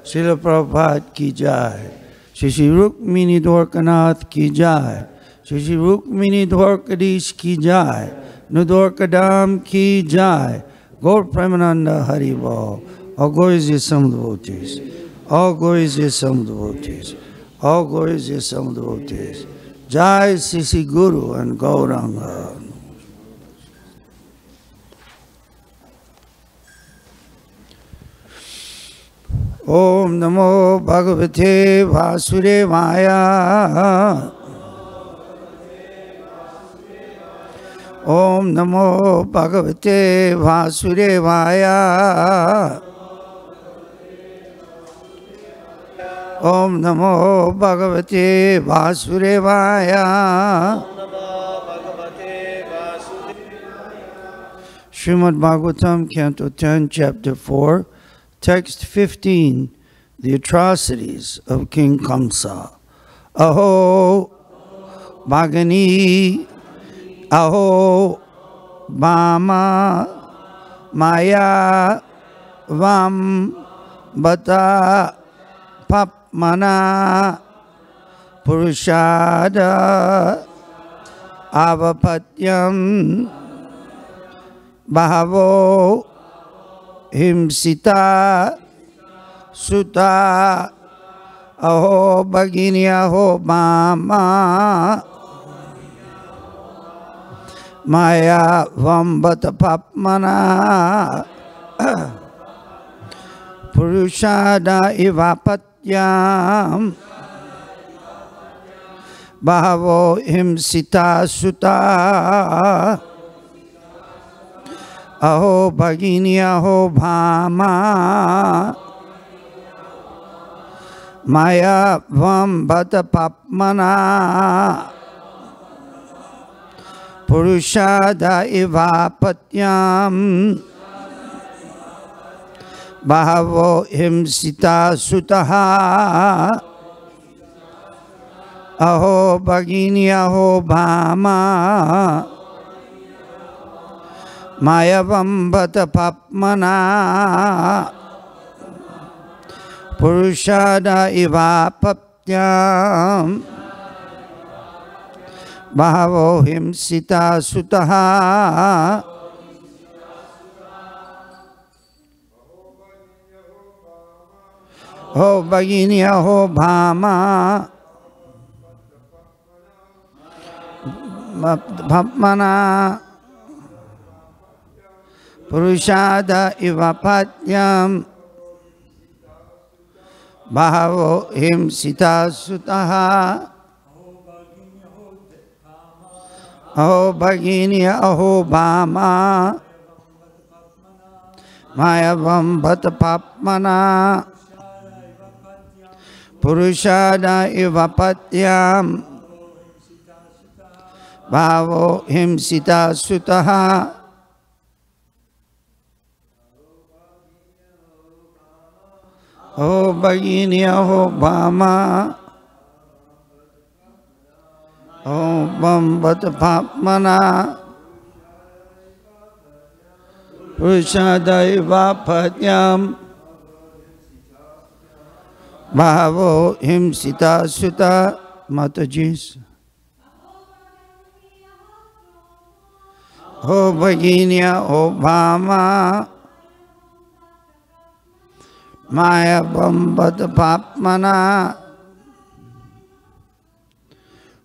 Srila Prabhupada ki jai. Shri Rukmini Dwarkanath ki jai. Shri Rukmini Dwarkadish ki jai. Nudwarkadam ki jai. Gaur Premananda Haribol. All glories is some devotees. All glories is some devotees. All glories is some devotees. Jai Sisi Guru and Gauranga. Om Namo Bhagavate Vasudevaya. Om Namo Bhagavate Vasudevaya. Om Namo Bhagavate Vasudevaya. Srimad Bhagavatam, Canto 10, Chapter 4, Text 15, The Atrocities of King Kamsa. Aho Bhagani, Aho Bhama, Maya Vam Bata Papmana Purushada Avapatyam Bahavo Himsita Sutta Aho Bhagini Aho Bhama Maya Vambata Papmana Purushada Ivapatyam Bahavo Himsita Sutta Aho Bhagini Aho Bhama Maya Vambata Papmana Purushada Ivapatyam Bahavo Himsita Sutaha Aho Bhagini Aho Bhama Maya Vambata Papmana Purushada Ivapatyam Bahavo Himsita Sutaha Ho Bhagini Aho Bhama Papmana Purushada Ivapatyam Bahavo Himsita Sutaha Aho Bhagini Aho Bhama Maya Vambata Papmana Purushada Ivapatyam Bahavo Himsita Sutaha Aho Bhagini Aho Bhama Aho Vambata Papmana Purushada Ivapatyam Bahavo Himsita Sutta. Matajis. Ho Bhagini Aho Bhama Maya Vambata Papmana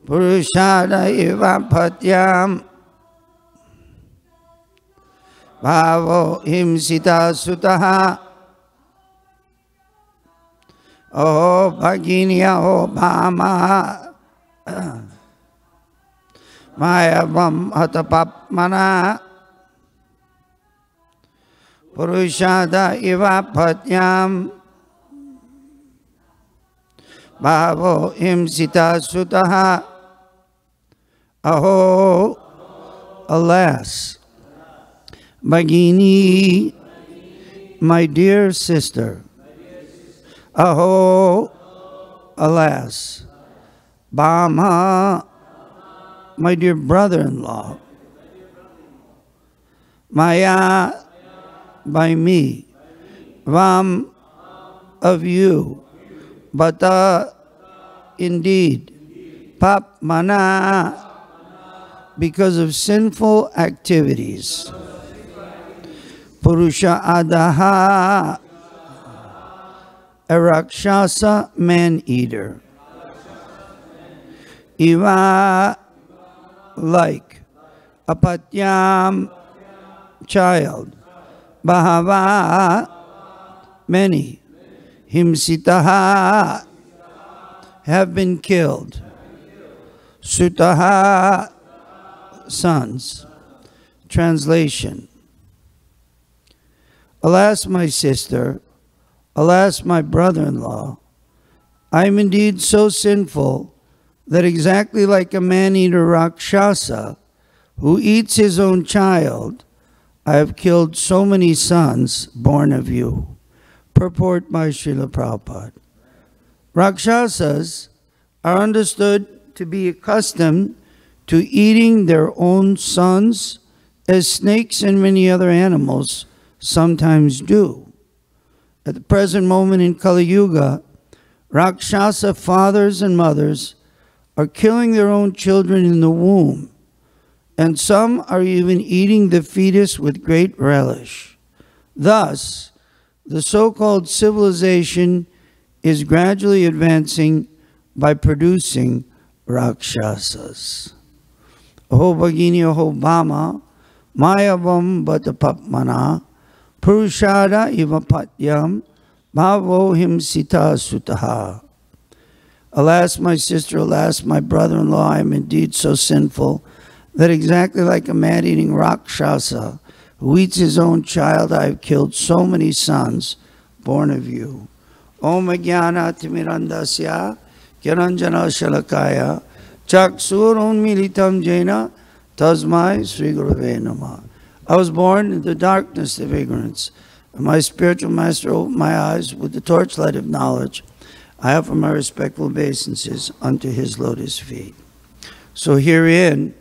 Purushada Ivapatyam Bhavo Himsita Sutaha Aho Bhagini Aho Bhama Maya Vambata Papmana Purushada Ivapatyam Bhavo Himsita Sutaha. Aho, alas, Bhagini, my dear sister. Aho, alas, Bhama, my dear brother-in-law. Maya, by me. Vam, of you. Bata, indeed. Pap mana, because of sinful activities. Purusha adaha, a rakshasa man-eater. Iva, like. Apatyam, child. Bahava, many. Himsitaha, have been killed. Sutaha, sons. Translation. Alas, my sister, alas, my brother-in-law, I am indeed so sinful that exactly like a man-eater Rakshasa who eats his own child, I have killed so many sons born of you. Purport by Srila Prabhupada. Rakshasas are understood to be accustomed to eating their own sons as snakes and many other animals sometimes do. At the present moment in Kali Yuga, Rakshasa fathers and mothers are killing their own children in the womb, and some are even eating the fetus with great relish. Thus, the so-called civilization is gradually advancing by producing Rakshasas. Aho Bhagini Aho Bhama, Mayavam Batapapmana, Purushada Iva Patyam, Bhavo Himsita Sutaha. Alas, my sister, alas, my brother-in-law, I am indeed so sinful that exactly like a man-eating Rakshasa who eats his own child, I have killed so many sons born of you. Om Jnana Timirandasya Kiranjana Shalakaya Chaksurun Militam Jena Tasmai Sri Gurave Namah. I was born in the darkness of ignorance, and my spiritual master opened my eyes with the torchlight of knowledge. I offer my respectful obeisances unto his lotus feet. So herein,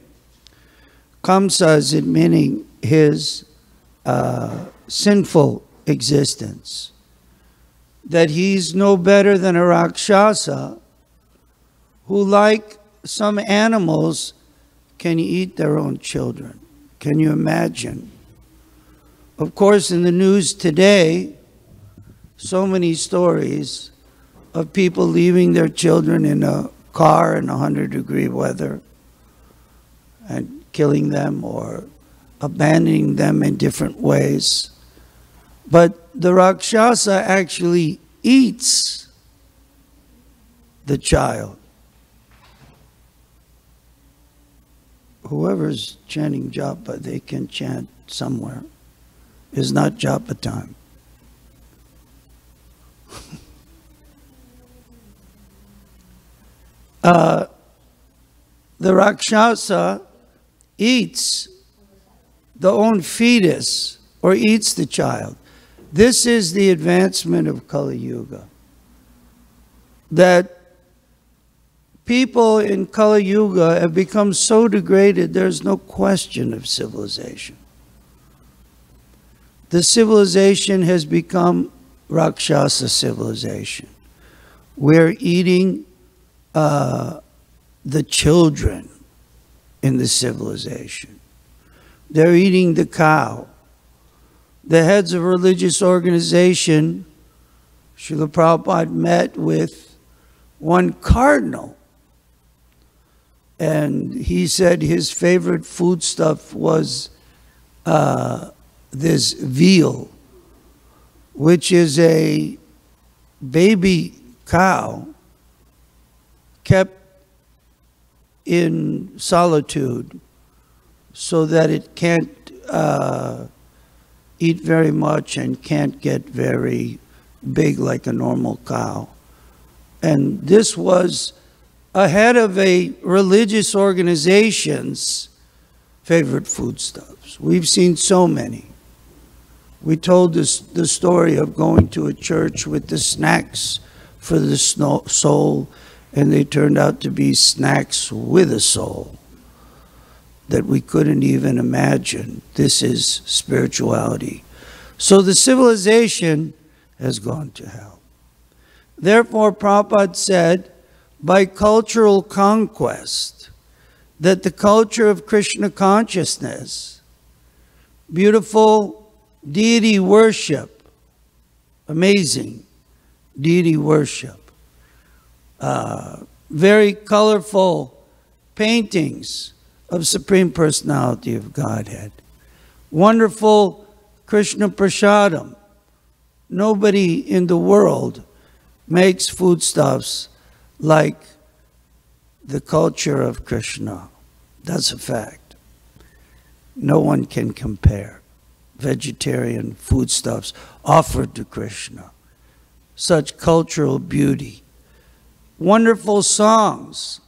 Kamsa is admitting his sinful existence, that he's no better than a Rakshasa who, like some animals, can eat their own children. Can you imagine? Of course, in the news today, so many stories of people leaving their children in a car in 100-degree weather and killing them or abandoning them in different ways. But the Rakshasa actually eats the child. Whoever's chanting japa, they can chant somewhere. It's not japa time. The Rakshasa eats the own fetus or eats the child. This is the advancement of Kali Yuga. That people in Kali Yuga have become so degraded, there's no question of civilization. The civilization has become Rakshasa civilization. We're eating the children in the civilization. They're eating the cow. The heads of religious organization, Srila Prabhupada met with one cardinal, and he said his favorite foodstuff was this veal, which is a baby cow kept in solitude so that it can't eat very much and can't get very big like a normal cow. And this was ahead of a religious organization's favorite foodstuffs. We've seen so many. We told the story of going to a church with the snacks for the soul, and they turned out to be snacks with a soul that we couldn't even imagine. This is spirituality. So the civilization has gone to hell. Therefore, Prabhupada said, by cultural conquest, that the culture of Krishna consciousness, beautiful deity worship, amazing deity worship, very colorful paintings of Supreme Personality of Godhead, wonderful Krishna Prasadam. Nobody in the world makes foodstuffs like the culture of Krishna. That's a fact. No one can compare vegetarian foodstuffs offered to Krishna. Such cultural beauty. Wonderful songs.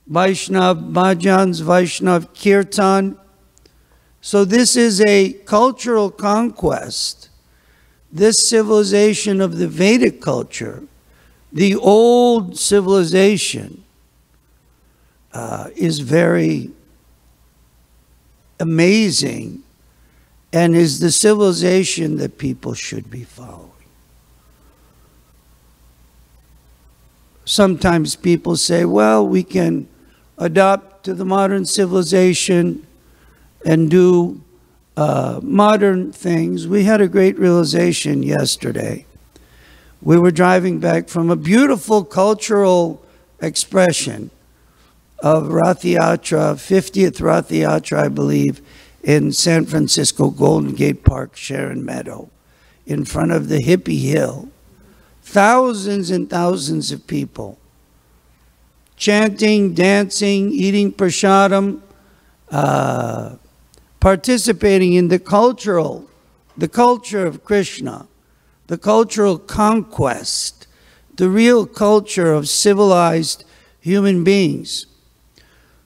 Vaishnav bhajans, Vaishnav kirtan. So this is a cultural conquest. This civilization of the Vedic culture, the old civilization, is very amazing and is the civilization that people should be following. Sometimes people say, well, we can adopt to the modern civilization and do modern things. We had a great realization yesterday. We were driving back from a beautiful cultural expression of Rath Yatra, 50th Rath Yatra, I believe, in San Francisco, Golden Gate Park, Sharon Meadow, in front of the Hippie Hill. Thousands and thousands of people chanting, dancing, eating prasadam, participating in the culture of Krishna, the cultural conquest, the real culture of civilized human beings.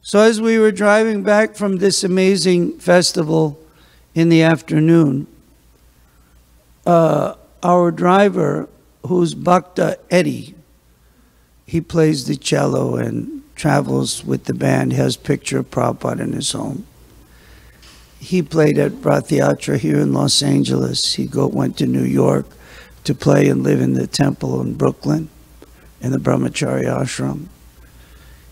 So as we were driving back from this amazing festival in the afternoon, our driver, who's Bhakta Eddie, he plays the cello and travels with the band, has a picture of Prabhupada in his home. He played at Rath Yatra here in Los Angeles. He went to New York to play and live in the temple in Brooklyn, in the Brahmachari ashram.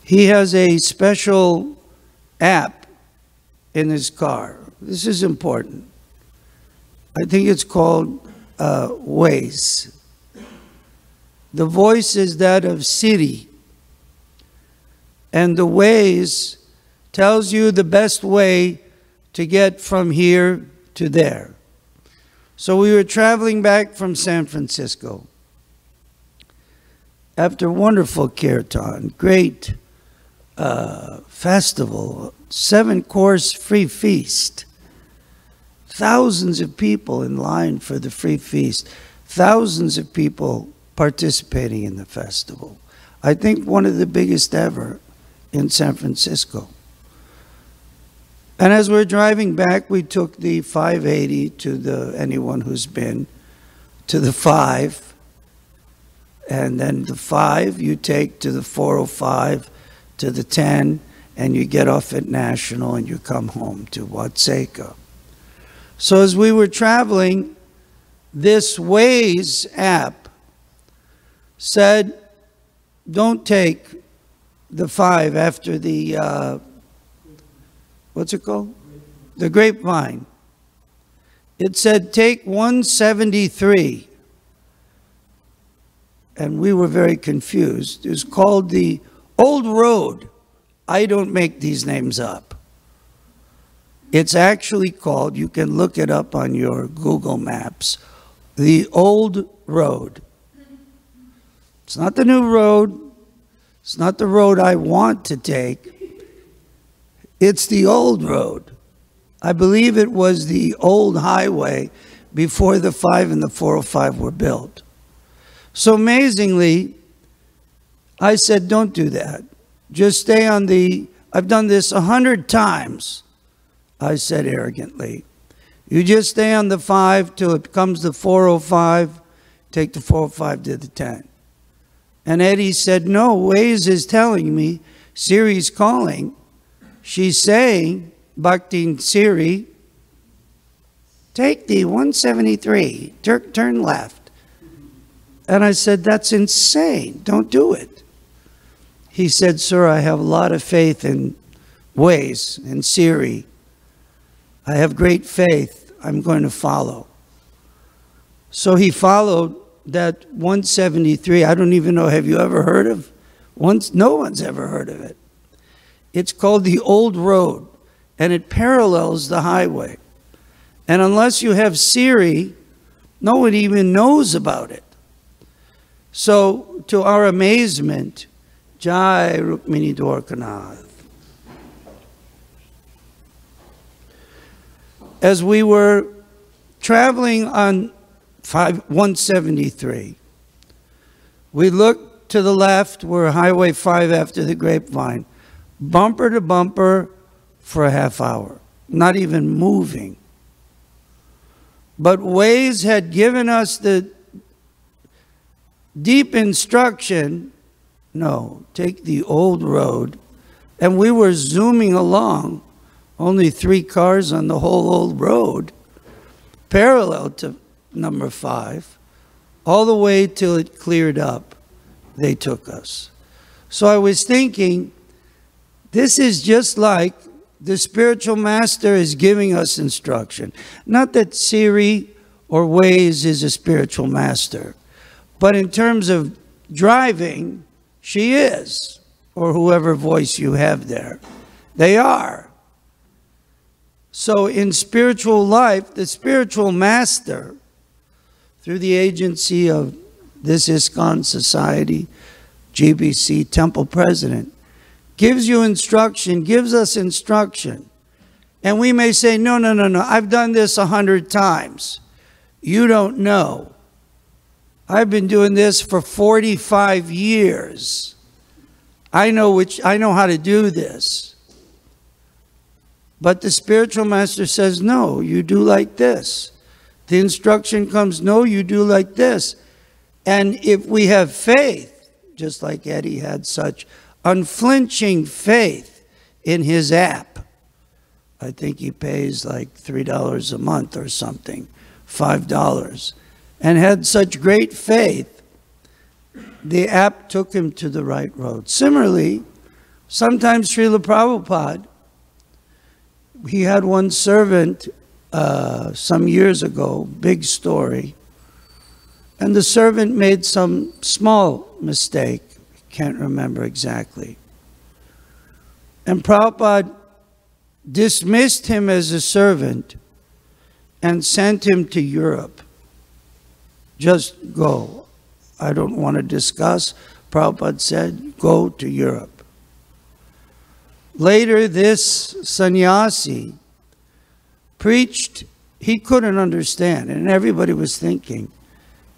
He has a special app in his car. This is important. I think it's called Waze. The voice is that of Siri. And the Waze tells you the best way to get from here to there. So we were traveling back from San Francisco after wonderful kirtan, great festival, 7-course free feast. Thousands of people in line for the free feast. Thousands of people participating in the festival. I think one of the biggest ever in San Francisco. And as we're driving back, we took the 580 to anyone who's been, to the 5. And then the 5 you take to the 405, to the 10, and you get off at National and you come home to Watseka. So as we were traveling, this Waze app said, don't take the 5 after the, what's it called? The Grapevine. It said, take 173. And we were very confused. It was called the Old Road. I don't make these names up. It's actually called, you can look it up on your Google Maps, the Old Road. It's not the new road. It's not the road I want to take. It's the old road. I believe it was the old highway before the 5 and the 405 were built. So amazingly, I said, don't do that. Just stay on the, I've done this 100 times, I said arrogantly. You just stay on the 5 till it becomes the 405, take the 405 to the 10. And Eddie said, no, Waze is telling me, Siri's calling. She's saying, Bhakti Siri, take the 173, turn left. And I said, that's insane. Don't do it. He said, sir, I have a lot of faith in ways, in Siri. I have great faith. I'm going to follow. So he followed that 173. I don't even know, have you ever heard of? No one's ever heard of it. It's called the Old Road, and it parallels the highway. And unless you have Siri, no one even knows about it. So, to our amazement, Jai Rukmini Dwarkanath. As we were traveling on 173, we looked to the left, we're Highway 5 after the Grapevine, bumper to bumper for a half hour, not even moving. But Waze had given us the deep instruction, no, take the old road. And we were zooming along, only 3 cars on the whole old road, parallel to number 5, all the way till it cleared up. They took us. So I was thinking, this is just like the spiritual master is giving us instruction. Not that Siri or Waze is a spiritual master, but in terms of driving, she is, or whoever voice you have there. They are. So in spiritual life, the spiritual master, through the agency of this ISKCON society, GBC temple president, gives you instruction, gives us instruction. And we may say, no, no, no, no, I've done this 100 times. You don't know. I've been doing this for 45 years. I know how to do this. But the spiritual master says, no, you do like this. The instruction comes, no, you do like this. And if we have faith, just like Eddie had such unflinching faith in his app. I think he pays like $3 a month or something, $5, and had such great faith, the app took him to the right road. Similarly, sometimes Srila Prabhupada, he had one servant some years ago, big story, and the servant made some small mistake. Can't remember exactly. And Prabhupada dismissed him as a servant and sent him to Europe. Just go. I don't want to discuss. Prabhupada said, go to Europe. Later, this sannyasi preached. He couldn't understand, and everybody was thinking,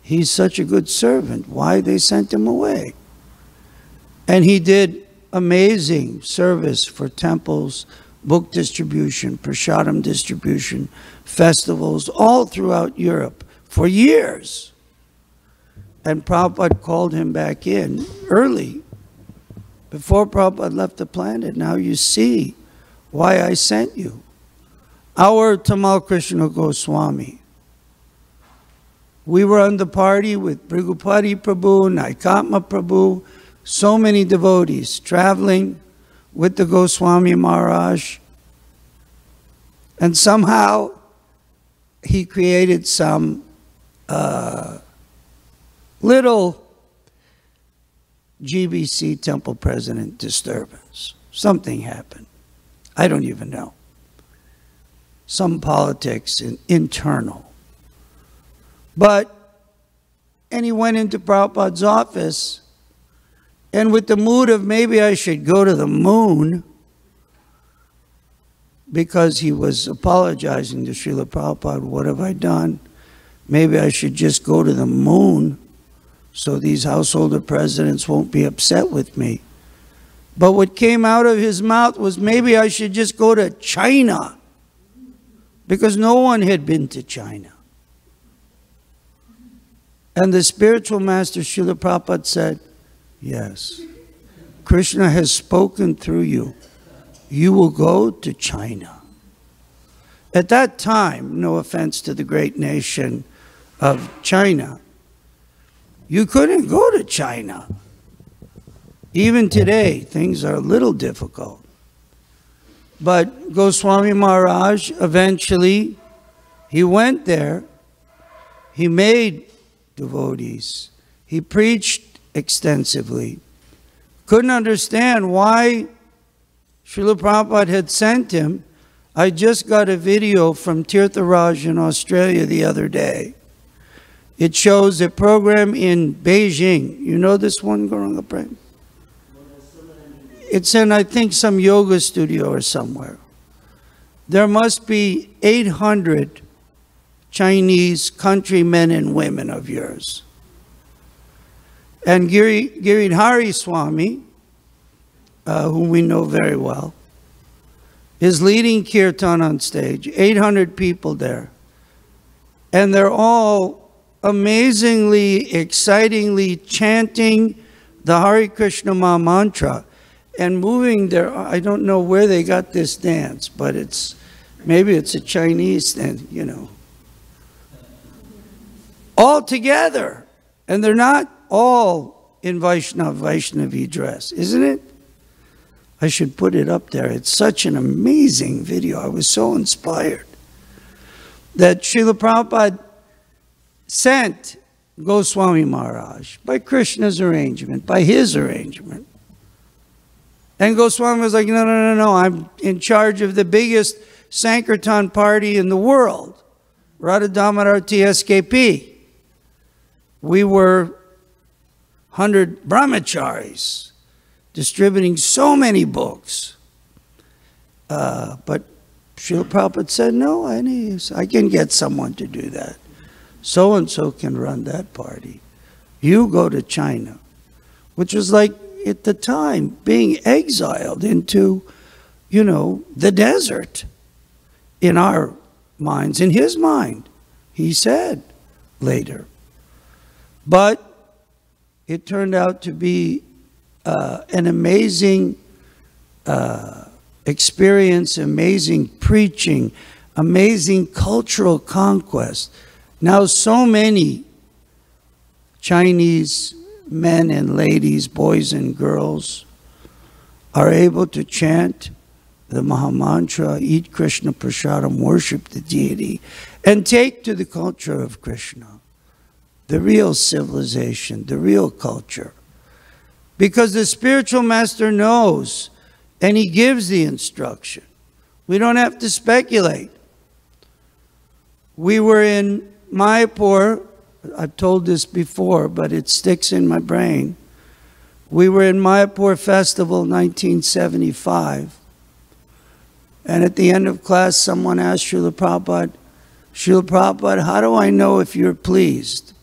he's such a good servant. Why they sent him away? And he did amazing service for temples, book distribution, prasadam distribution, festivals, all throughout Europe for years. And Prabhupada called him back in early, before Prabhupada left the planet. Now you see why I sent you. Our Tamal Krishna Goswami. We were on the party with Brigupati Prabhu, Naikatma Prabhu, so many devotees traveling with the Goswami Maharaj. And somehow he created some little GBC temple president disturbance. Something happened. I don't even know. Some politics internal. And he went into Prabhupada's office, and with the mood of maybe I should go to the moon, because he was apologizing to Srila Prabhupada, what have I done? Maybe I should just go to the moon so these householder presidents won't be upset with me. But what came out of his mouth was, maybe I should just go to China, because no one had been to China. And the spiritual master, Srila Prabhupada, said, yes, Krishna has spoken through you. You will go to China. At that time, no offense to the great nation of China, You couldn't go to China. Even today, things are a little difficult. But Goswami Maharaj, eventually, he went there. He made devotees. He preached extensively. Couldn't understand why Srila Prabhupada had sent him. I just got a video from Tirtharaj in Australia the other day. It shows a program in Beijing. You know this one, Gauranga Prem? It's in, I think, some yoga studio or somewhere. There must be 800 Chinese countrymen and women of yours. And Giridhari Swami, whom we know very well, is leading kirtan on stage. 800 people there. And they're all amazingly, excitingly chanting the Hare Krishna Maha Mantra and moving their, I don't know where they got this dance, but maybe it's a Chinese dance, you know. All together. And they're not all in Vaishnavi dress, isn't it? I should put it up there. It's such an amazing video. I was so inspired that Srila Prabhupada sent Goswami Maharaj by Krishna's arrangement, by his arrangement. And Goswami was like, no, I'm in charge of the biggest Sankirtan party in the world, Radha Damodar TSKP. We were 100 brahmacharis distributing so many books. But Srila Prabhupada said, no, I can get someone to do that. So-and-so can run that party. You go to China, which was like, at the time, being exiled into, the desert in our minds, in his mind, he said later. But it turned out to be an amazing experience, amazing preaching, amazing cultural conquest. Now so many Chinese men and ladies, boys and girls, are able to chant the Mahamantra, eat Krishna Prasadam, worship the deity, and take to the culture of Krishna, the real civilization, the real culture. Because the spiritual master knows, and he gives the instruction. We don't have to speculate. We were in Mayapur. I've told this before, but it sticks in my brain. We were in Mayapur Festival 1975. And at the end of class, someone asked Srila Prabhupada, how do I know if you're pleased?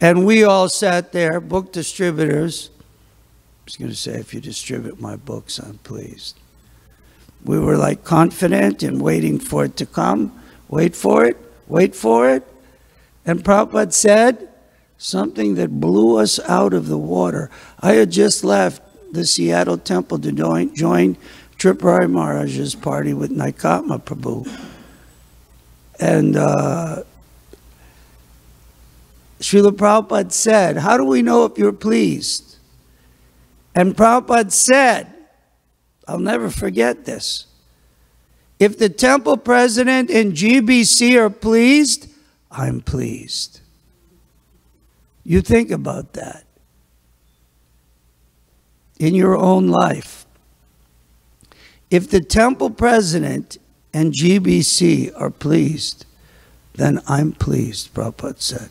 And we all sat there, book distributors. I was going to say, if you distribute my books, I'm pleased. We were like confident and waiting for it to come. Wait for it, wait for it. And Prabhupada said something that blew us out of the water. I had just left the Seattle temple to join Tripurari Maharaj's party with Naikatma Prabhu. And Srila Prabhupada said, how do we know if you're pleased? And Prabhupada said, I'll never forget this, if the temple president and GBC are pleased, I'm pleased. You think about that in your own life. If the temple president and GBC are pleased, then I'm pleased, Prabhupada said.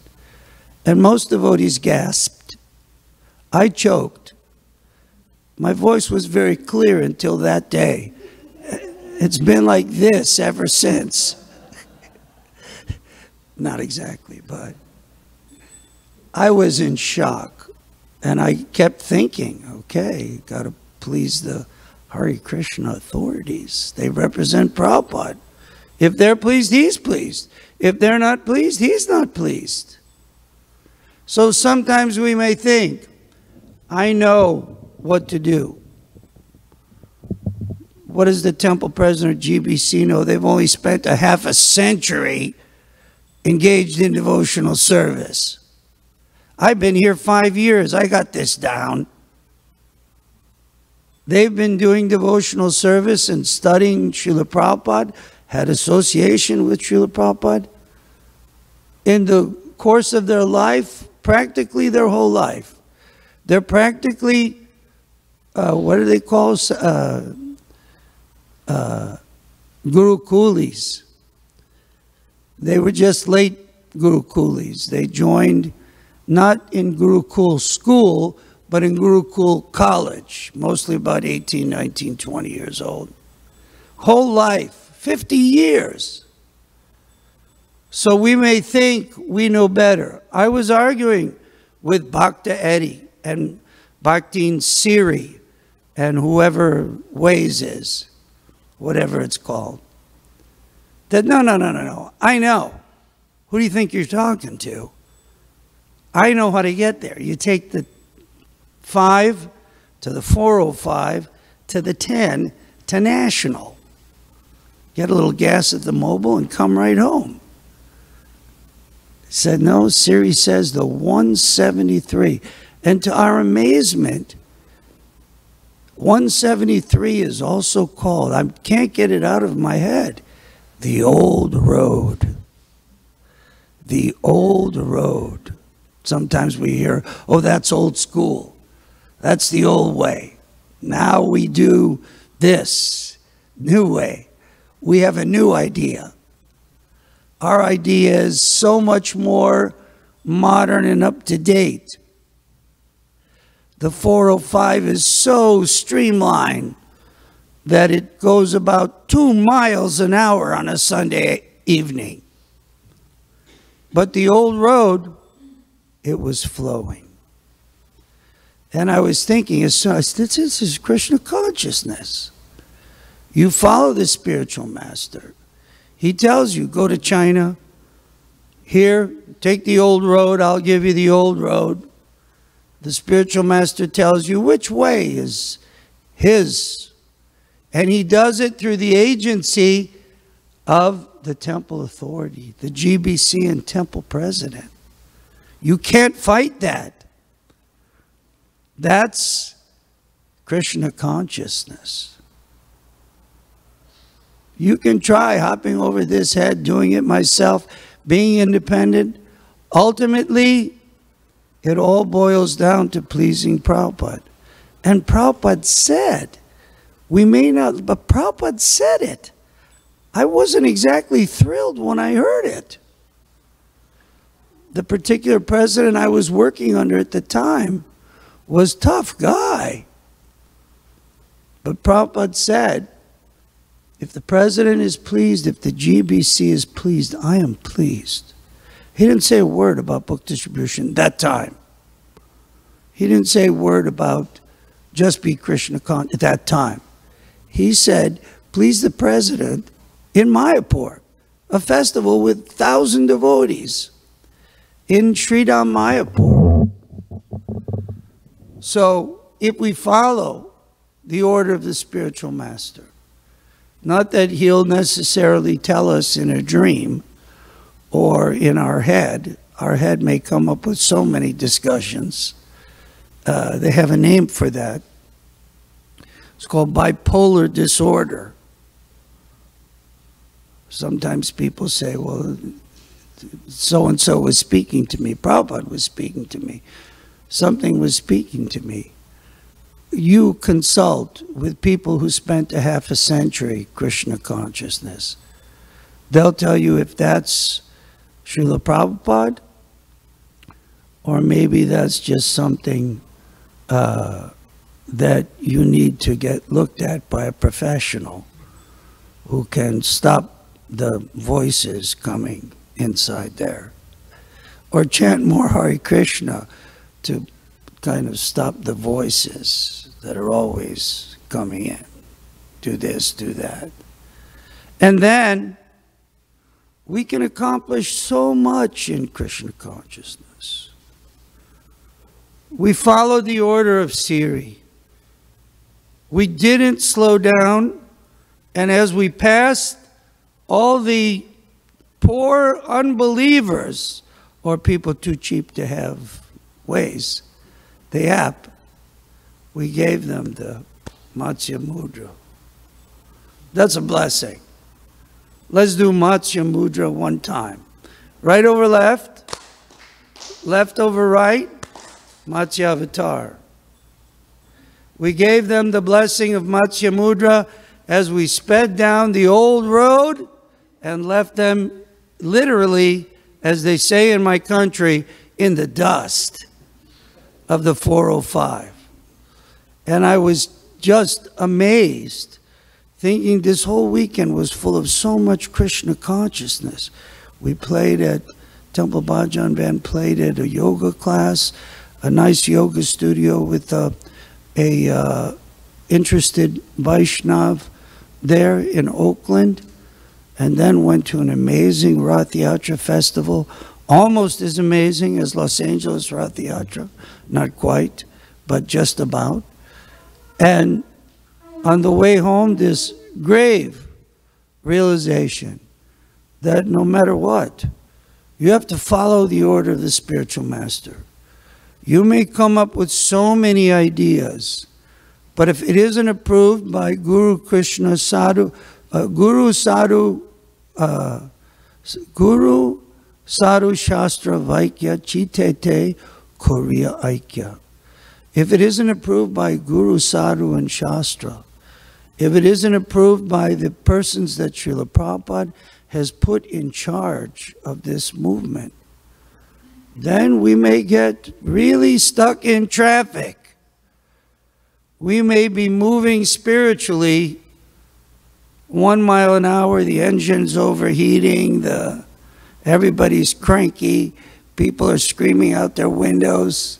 And most devotees gasped. I choked. My voice was very clear until that day. It's been like this ever since. Not exactly, but I was in shock. And I kept thinking, okay, got to please the Hare Krishna authorities. They represent Prabhupada. If they're pleased, he's pleased. If they're not pleased, he's not pleased. So sometimes we may think, I know what to do. What does the temple president of GBC know? They've only spent a half a century engaged in devotional service. I've been here 5 years. I got this down. They've been doing devotional service and studying Srila Prabhupada, had association with Srila Prabhupada in the course of their life, practically their whole life. They're practically, what do they call, Guru Coolies. They were just late Guru Coolies. They joined not in Gurukul school, but in Gurukul college, mostly about 18, 19, 20 years old. Whole life, 50 years. So we may think we know better. I was arguing with Bhakta Eddie and Bhaktin Siri and whoever Waze is, whatever it's called. That no, I know. Who do you think you're talking to? I know how to get there. You take the 5 to the 405 to the 10 to National. Get a little gas at the mobile and come right home. He said, no, Siri says the 173. And to our amazement, 173 is also called, I can't get it out of my head, the old road. The old road. Sometimes we hear, oh, that's old school. That's the old way. Now we do this new way. We have a new idea. Our idea is so much more modern and up to date. The 405 is so streamlined that it goes about 2 miles an hour on a Sunday evening. But the old road, it was flowing. And I was thinking, this is Krishna consciousness. You follow the spiritual master. He tells you, go to China. Here, take the old road. I'll give you the old road. The spiritual master tells you which way is his. And he does it through the agency of the temple authority, the GBC and temple president. You can't fight that. That's Krishna consciousness. You can try hopping over this head, doing it myself, being independent. Ultimately, it all boils down to pleasing Prabhupada. And Prabhupada said, we may not, but Prabhupada said it. I wasn't exactly thrilled when I heard it. The particular president I was working under at the time was a tough guy. But Prabhupada said, if the president is pleased, if the GBC is pleased, I am pleased. He didn't say a word about book distribution that time. He didn't say a word about just be Krishna at that time. He said, please the president in Mayapur, a festival with 1,000 devotees in Sridham Mayapur. So if we follow the order of the spiritual master, not that he'll necessarily tell us in a dream or in our head may come up with so many discussions. They have a name for that. It's called bipolar disorder. Sometimes people say, well, so-and-so was speaking to me. Prabhupada was speaking to me. Something was speaking to me. You consult with people who spent a half a century Krishna consciousness. They'll tell you if that's Srila Prabhupada, or maybe that's just something that you need to get looked at by a professional who can stop the voices coming inside there. Or chant more Hare Krishna to kind of stop the voices that are always coming in. Do this, do that. And then we can accomplish so much in Krishna consciousness. We followed the order of Siri. We didn't slow down, and as we passed all the poor unbelievers or people too cheap to have Waze, the app, we gave them the Matsya Mudra. That's a blessing. Let's do Matsya Mudra one time. Right over left, left over right, Matsya Avatar. We gave them the blessing of Matsya Mudra as we sped down the old road and left them literally, as they say in my country, in the dust of the 405. And I was just amazed, thinking this whole weekend was full of so much Krishna consciousness. We played at Temple Bhajan Band, played at a yoga class, a nice yoga studio with a interested Vaishnav there in Oakland, and then went to an amazing Rath Yatra festival, almost as amazing as Los Angeles Rath Yatra, not quite, but just about. And on the way home, this grave realization that no matter what, you have to follow the order of the spiritual master. You may come up with so many ideas, but if it isn't approved by Guru Krishna Sadhu, Guru Sadhu Shastra Vaikya Chitete Korea Aikya. If it isn't approved by Guru Sadhu and Shastra, if it isn't approved by the persons that Srila Prabhupada has put in charge of this movement, then we may get really stuck in traffic. We may be moving spiritually 1 mile an hour, the engine's overheating, everybody's cranky, people are screaming out their windows.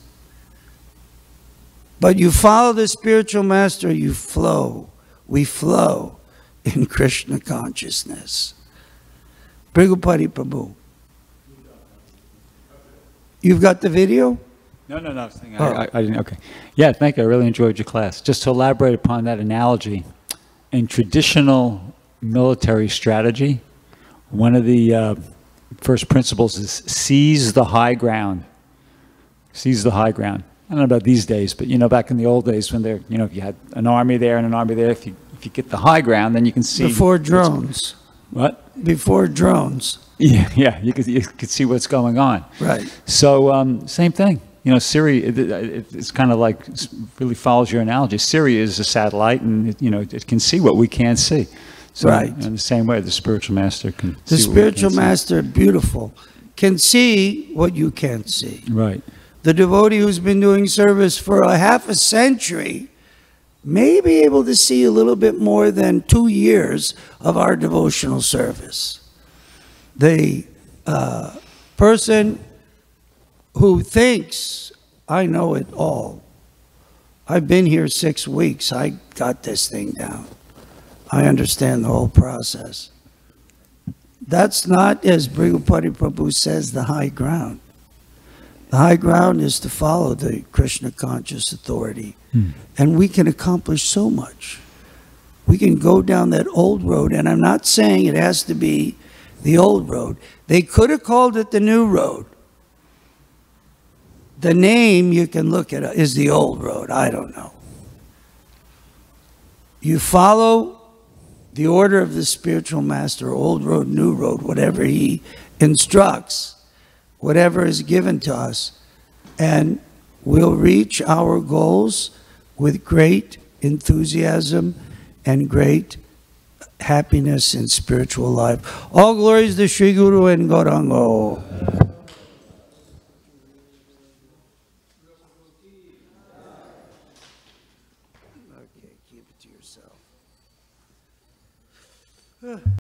But you follow the spiritual master, you flow. We flow in Krishna consciousness. Sura Prabhu. You've got the video? No. I didn't. Okay. Yeah, thank you. I really enjoyed your class. Just to elaborate upon that analogy, in traditional military strategy, one of the first principles is seize the high ground. Seize the high ground. I don't know about these days, but back in the old days when there, if you had an army there and an army there, if you get the high ground, then you can see. Before drones. What? Before drones. Yeah, you could see what's going on. Right. So same thing. Syria, it's kind of like, really follows your analogy. Syria is a satellite, and it can see what we can't see. So right. In the same way, the spiritual master can the see spiritual what we can't master, beautiful, can see what you can't see. Right. The devotee who's been doing service for a half a century may be able to see a little bit more than 2 years of our devotional service. The person who thinks, I know it all. I've been here 6 weeks. I got this thing down. I understand the whole process. That's not, as Srila Prabhu says, the high ground. The high ground is to follow the Krishna conscious authority. And we can accomplish so much. We can go down that old road, and I'm not saying it has to be the old road. They could have called it the new road. The name, you can look at it, is the old road. I don't know. You follow the order of the spiritual master, old road, new road, whatever he instructs, whatever is given to us, and we'll reach our goals with great enthusiasm and great happiness in spiritual life. All glories to Sri Guru and Gaurango. Okay, keep it to yourself.